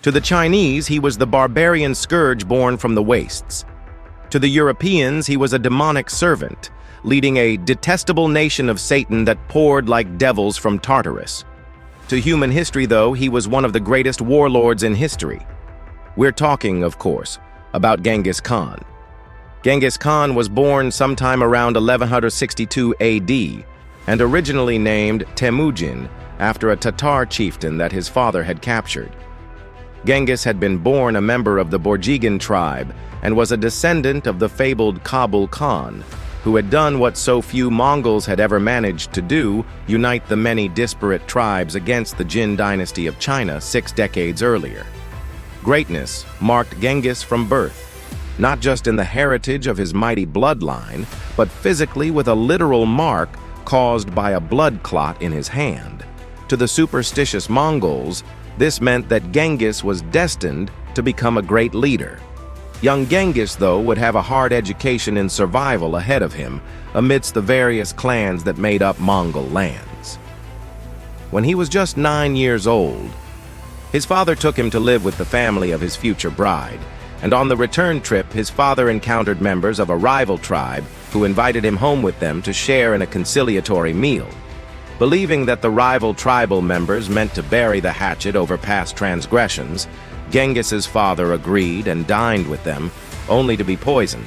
To the Chinese, he was the barbarian scourge born from the wastes. To the Europeans, he was a demonic servant, leading a detestable nation of Satan that poured like devils from Tartarus. To human history, though, he was one of the greatest warlords in history. We're talking, of course, about Genghis Khan. Genghis Khan was born sometime around 1162 AD and originally named Temujin after a Tatar chieftain that his father had captured. Genghis had been born a member of the Borjigan tribe and was a descendant of the fabled Kabul Khan, who had done what so few Mongols had ever managed to do, unite the many disparate tribes against the Jin dynasty of China 6 decades earlier. Greatness marked Genghis from birth, not just in the heritage of his mighty bloodline, but physically with a literal mark caused by a blood clot in his hand. To the superstitious Mongols, this meant that Genghis was destined to become a great leader. Young Genghis, though, would have a hard education in survival ahead of him amidst the various clans that made up Mongol lands. When he was just 9 years old, his father took him to live with the family of his future bride, and on the return trip, his father encountered members of a rival tribe who invited him home with them to share in a conciliatory meal. Believing that the rival tribal members meant to bury the hatchet over past transgressions, Genghis's father agreed and dined with them, only to be poisoned.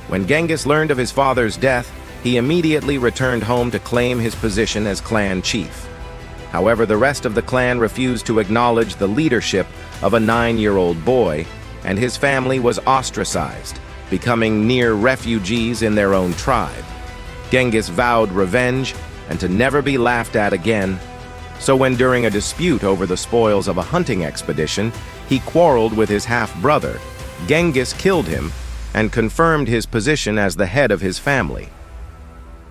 When Genghis learned of his father's death, he immediately returned home to claim his position as clan chief. However, the rest of the clan refused to acknowledge the leadership of a 9-year-old boy, and his family was ostracized, becoming near refugees in their own tribe. Genghis vowed revenge and to never be laughed at again. So when during a dispute over the spoils of a hunting expedition, he quarreled with his half-brother, Genghis killed him and confirmed his position as the head of his family.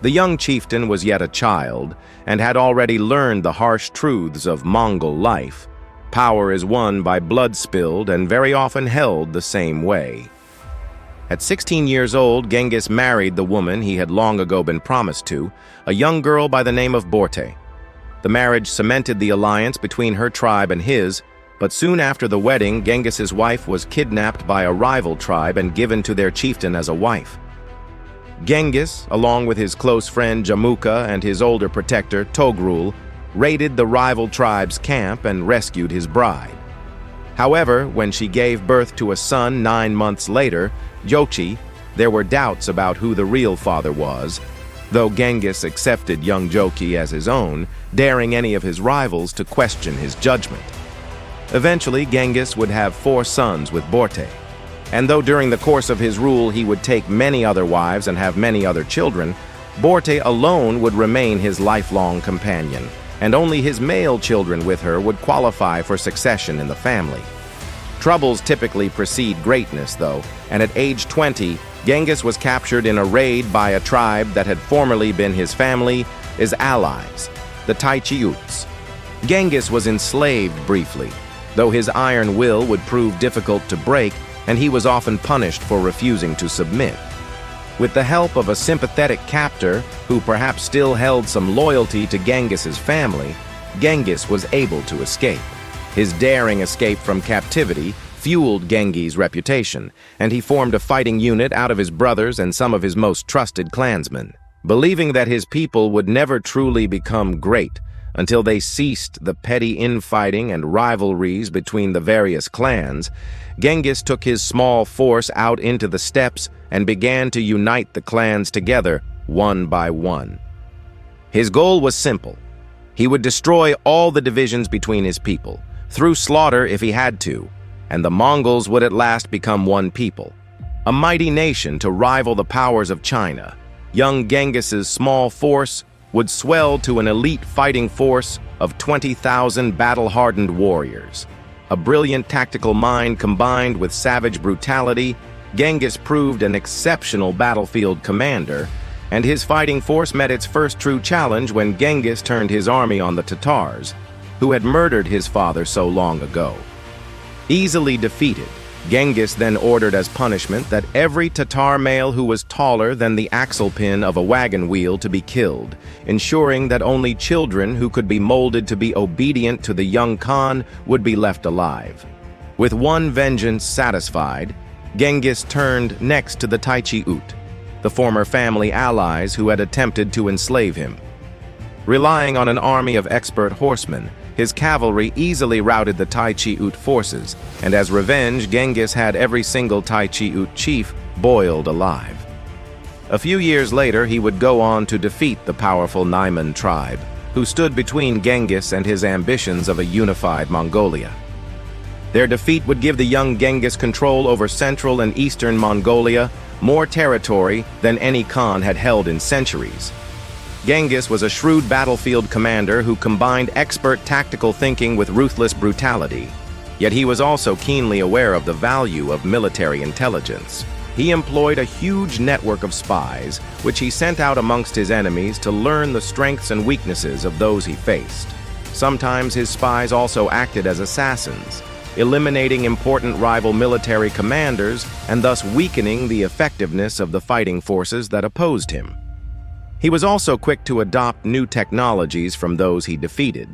The young chieftain was yet a child and had already learned the harsh truths of Mongol life. Power is won by blood spilled and very often held the same way. At 16 years old, Genghis married the woman he had long ago been promised to, a young girl by the name of Borte. The marriage cemented the alliance between her tribe and his, but soon after the wedding, Genghis's wife was kidnapped by a rival tribe and given to their chieftain as a wife. Genghis, along with his close friend Jamukha and his older protector Togrul, raided the rival tribe's camp and rescued his bride. However, when she gave birth to a son 9 months later, Jochi, there were doubts about who the real father was, though Genghis accepted young Jochi as his own, daring any of his rivals to question his judgment. Eventually, Genghis would have 4 sons with Borte, and though during the course of his rule he would take many other wives and have many other children, Borte alone would remain his lifelong companion, and only his male children with her would qualify for succession in the family. Troubles typically precede greatness, though, and at age 20, Genghis was captured in a raid by a tribe that had formerly been his family, his allies, the Taichiuts. Genghis was enslaved briefly, though his iron will would prove difficult to break, and he was often punished for refusing to submit. With the help of a sympathetic captor, who perhaps still held some loyalty to Genghis's family, Genghis was able to escape. His daring escape from captivity fueled Genghis' reputation, and he formed a fighting unit out of his brothers and some of his most trusted clansmen. Believing that his people would never truly become great until they ceased the petty infighting and rivalries between the various clans, Genghis took his small force out into the steppes and began to unite the clans together one by one. His goal was simple. He would destroy all the divisions between his people, through slaughter if he had to, and the Mongols would at last become one people, a mighty nation to rival the powers of China. Young Genghis's small force would swell to an elite fighting force of 20,000 battle-hardened warriors. A brilliant tactical mind combined with savage brutality, Genghis proved an exceptional battlefield commander, and his fighting force met its first true challenge when Genghis turned his army on the Tatars, who had murdered his father so long ago. Easily defeated, Genghis then ordered as punishment that every Tatar male who was taller than the axle pin of a wagon wheel to be killed, ensuring that only children who could be molded to be obedient to the young Khan would be left alive. With one vengeance satisfied, Genghis turned next to the Taichi-Ut, the former family allies who had attempted to enslave him. Relying on an army of expert horsemen, his cavalry easily routed the Taichi-Ut forces, and as revenge, Genghis had every single Taichi-Ut chief boiled alive. A few years later, he would go on to defeat the powerful Naiman tribe, who stood between Genghis and his ambitions of a unified Mongolia. Their defeat would give the young Genghis control over central and eastern Mongolia, more territory than any Khan had held in centuries. Genghis was a shrewd battlefield commander who combined expert tactical thinking with ruthless brutality. Yet he was also keenly aware of the value of military intelligence. He employed a huge network of spies, which he sent out amongst his enemies to learn the strengths and weaknesses of those he faced. Sometimes his spies also acted as assassins, eliminating important rival military commanders and thus weakening the effectiveness of the fighting forces that opposed him. He was also quick to adopt new technologies from those he defeated,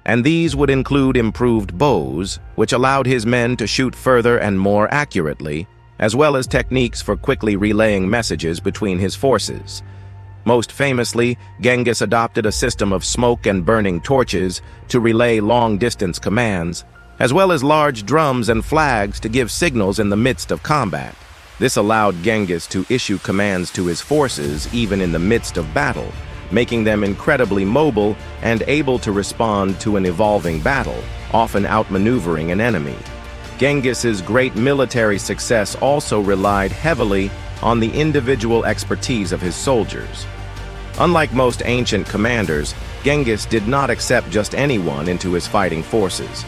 and these would include improved bows, which allowed his men to shoot further and more accurately, as well as techniques for quickly relaying messages between his forces. Most famously, Genghis adopted a system of smoke and burning torches to relay long-distance commands, as well as large drums and flags to give signals in the midst of combat. This allowed Genghis to issue commands to his forces even in the midst of battle, making them incredibly mobile and able to respond to an evolving battle, often outmaneuvering an enemy. Genghis's great military success also relied heavily on the individual expertise of his soldiers. Unlike most ancient commanders, Genghis did not accept just anyone into his fighting forces,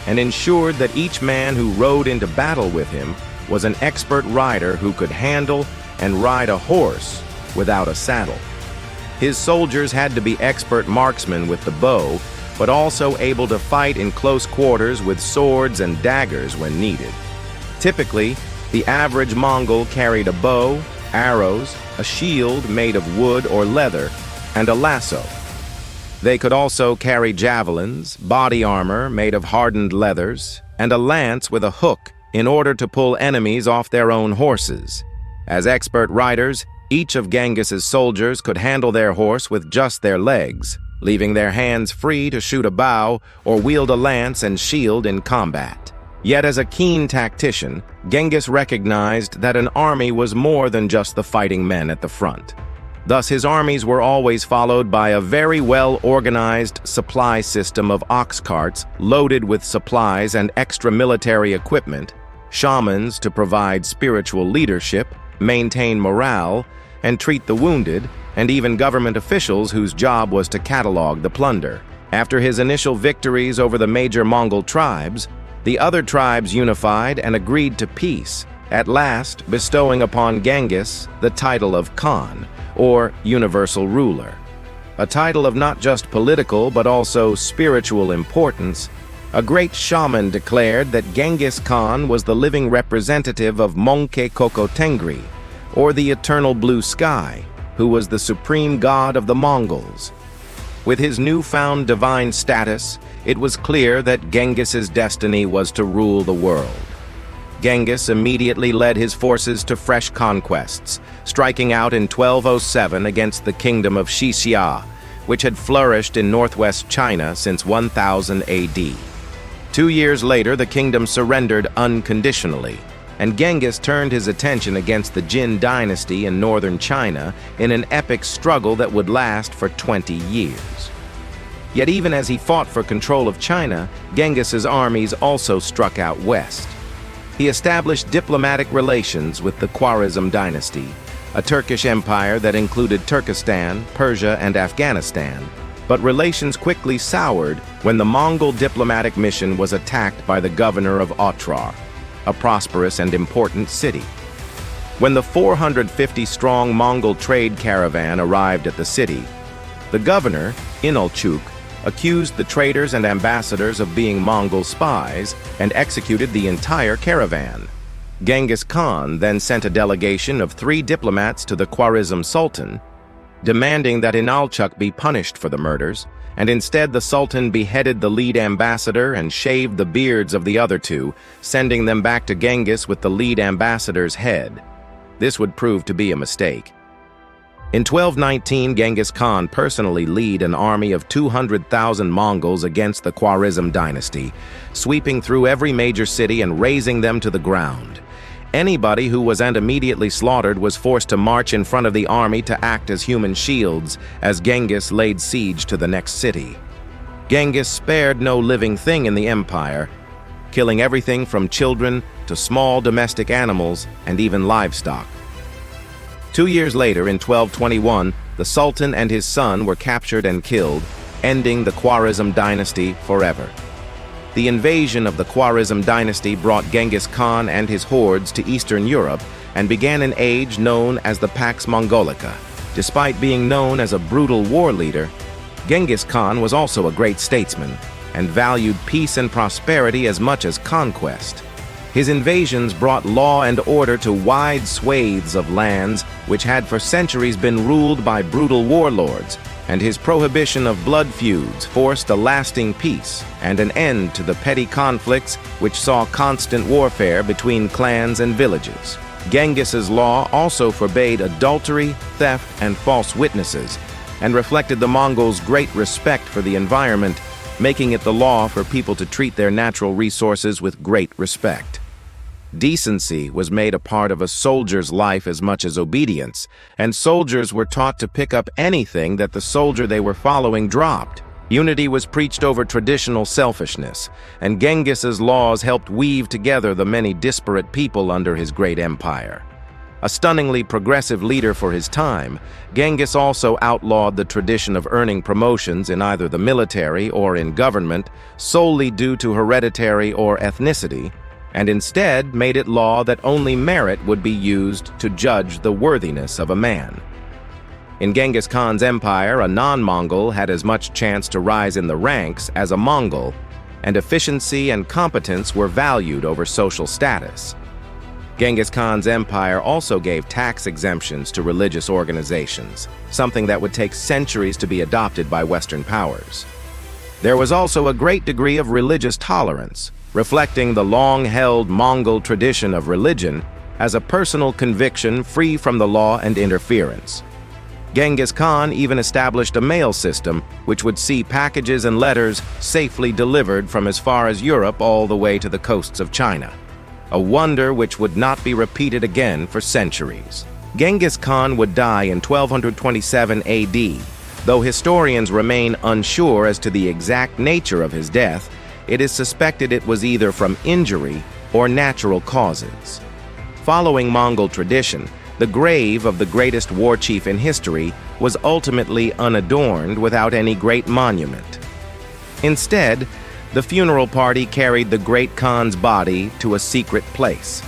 and ensured that each man who rode into battle with him was an expert rider who could handle and ride a horse without a saddle. His soldiers had to be expert marksmen with the bow, but also able to fight in close quarters with swords and daggers when needed. Typically, the average Mongol carried a bow, arrows, a shield made of wood or leather, and a lasso. They could also carry javelins, body armor made of hardened leathers, and a lance with a hook in order to pull enemies off their own horses. As expert riders, each of Genghis's soldiers could handle their horse with just their legs, leaving their hands free to shoot a bow or wield a lance and shield in combat. Yet as a keen tactician, Genghis recognized that an army was more than just the fighting men at the front. Thus, his armies were always followed by a very well-organized supply system of ox carts loaded with supplies and extra military equipment, shamans to provide spiritual leadership, maintain morale, and treat the wounded, and even government officials whose job was to catalog the plunder. After his initial victories over the major Mongol tribes, the other tribes unified and agreed to peace, at last bestowing upon Genghis the title of Khan, or universal ruler. A title of not just political but also spiritual importance. A great shaman declared that Genghis Khan was the living representative of Monke Koko Tengri, or the eternal blue sky, who was the supreme god of the Mongols. With his newfound divine status, it was clear that Genghis's destiny was to rule the world. Genghis immediately led his forces to fresh conquests, striking out in 1207 against the kingdom of Xixia, which had flourished in northwest China since 1000 AD. 2 years later, the kingdom surrendered unconditionally, and Genghis turned his attention against the Jin dynasty in northern China in an epic struggle that would last for 20 years. Yet even as he fought for control of China, Genghis's armies also struck out west. He established diplomatic relations with the Khwarazm dynasty, a Turkish empire that included Turkestan, Persia, and Afghanistan. But relations quickly soured when the Mongol diplomatic mission was attacked by the governor of Otrar, a prosperous and important city. When the 450-strong Mongol trade caravan arrived at the city, the governor, Inalchuk, accused the traders and ambassadors of being Mongol spies and executed the entire caravan. Genghis Khan then sent a delegation of 3 diplomats to the Khwarazm Sultan, demanding that Inalchuk be punished for the murders and instead the Sultan beheaded the lead ambassador and shaved the beards of the other two, sending them back to Genghis with the lead ambassador's head. This would prove to be a mistake. In 1219, Genghis Khan personally led an army of 200,000 Mongols against the Khwarazm dynasty, sweeping through every major city and razing them to the ground. Anybody who wasn't immediately slaughtered was forced to march in front of the army to act as human shields as Genghis laid siege to the next city. Genghis spared no living thing in the empire, killing everything from children to small domestic animals and even livestock. 2 years later, in 1221, the Sultan and his son were captured and killed, ending the Khwarazm dynasty forever. The invasion of the Khwarazm dynasty brought Genghis Khan and his hordes to Eastern Europe and began an age known as the Pax Mongolica. Despite being known as a brutal war leader, Genghis Khan was also a great statesman and valued peace and prosperity as much as conquest. His invasions brought law and order to wide swathes of lands which had for centuries been ruled by brutal warlords, and his prohibition of blood feuds forced a lasting peace and an end to the petty conflicts which saw constant warfare between clans and villages. Genghis's law also forbade adultery, theft, and false witnesses, and reflected the Mongols' great respect for the environment, making it the law for people to treat their natural resources with great respect. Decency was made a part of a soldier's life as much as obedience, and soldiers were taught to pick up anything that the soldier they were following dropped. Unity was preached over traditional selfishness, and Genghis's laws helped weave together the many disparate people under his great empire. A stunningly progressive leader for his time, Genghis also outlawed the tradition of earning promotions in either the military or in government solely due to hereditary or ethnicity, and instead made it law that only merit would be used to judge the worthiness of a man. In Genghis Khan's empire, a non-Mongol had as much chance to rise in the ranks as a Mongol, and efficiency and competence were valued over social status. Genghis Khan's empire also gave tax exemptions to religious organizations, something that would take centuries to be adopted by Western powers. There was also a great degree of religious tolerance, reflecting the long-held Mongol tradition of religion as a personal conviction free from the law and interference. Genghis Khan even established a mail system which would see packages and letters safely delivered from as far as Europe all the way to the coasts of China, a wonder which would not be repeated again for centuries. Genghis Khan would die in 1227 AD. Though historians remain unsure as to the exact nature of his death, it is suspected it was either from injury or natural causes. Following Mongol tradition, the grave of the greatest war chief in history was ultimately unadorned without any great monument. Instead, the funeral party carried the great Khan's body to a secret place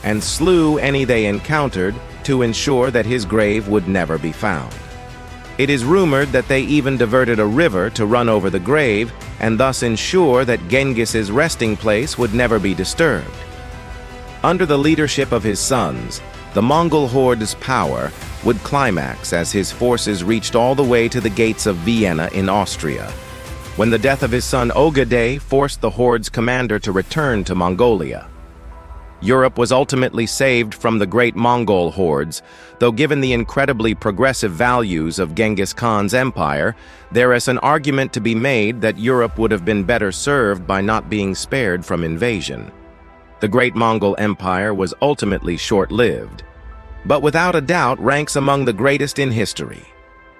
and slew any they encountered to ensure that his grave would never be found. It is rumored that they even diverted a river to run over the grave and thus ensure that Genghis's resting place would never be disturbed. Under the leadership of his sons, the Mongol horde's power would climax as his forces reached all the way to the gates of Vienna in Austria, when the death of his son Ogedei forced the horde's commander to return to Mongolia. Europe was ultimately saved from the great Mongol hordes, though given the incredibly progressive values of Genghis Khan's empire, there is an argument to be made that Europe would have been better served by not being spared from invasion. The great Mongol Empire was ultimately short-lived, but without a doubt ranks among the greatest in history.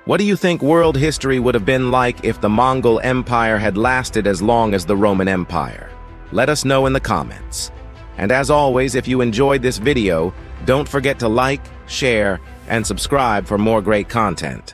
What do you think world history would have been like if the Mongol Empire had lasted as long as the Roman Empire? Let us know in the comments. And as always, if you enjoyed this video, don't forget to like, share, and subscribe for more great content.